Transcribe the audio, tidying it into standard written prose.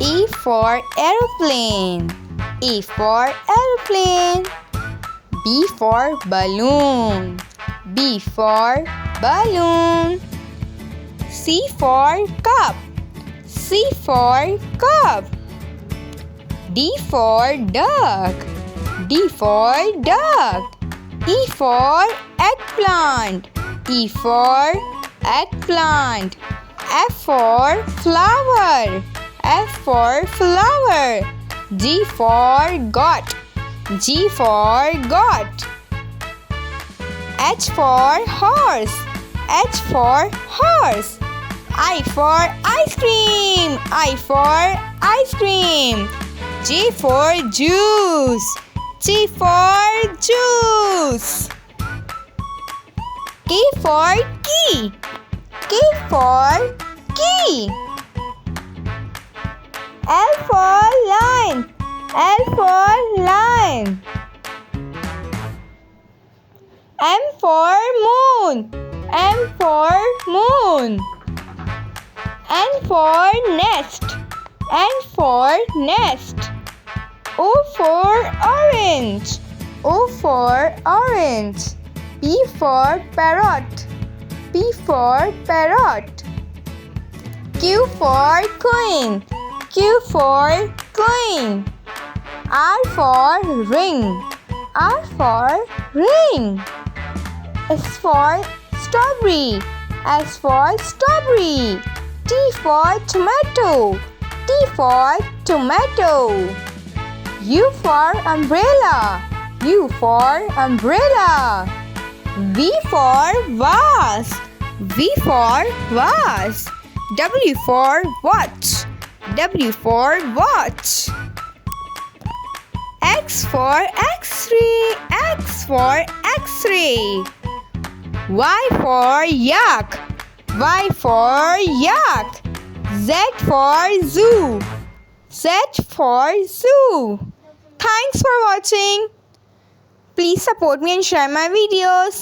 A for aeroplane. A for aeroplane. B for balloon. B for balloon. C for cup. C for cup. D for duck. D for duck. E for eggplant. E for eggplant. F for flower. F for flower. G for goat. G for goat. H for horse. H for horse. I for ice cream. I for ice cream. J for juice. J for juice. K for key. K for key. L for lion. L for lion. M for moon. M for moon. N for nest. N for nest. O for orange. O for orange. P for parrot. P for parrot. Q for queen. Q for queen. R for ring. R for ring. S for strawberry. S for strawberry. T for tomato. T for tomato. U for umbrella. U for umbrella. V for vase. V for vase. W for watch. W for watch. X for X-ray. X for X-ray. Y for yak. Y for yak. Z for zoo. Z for zoo. Thanks for watching. Please support me and share my videos.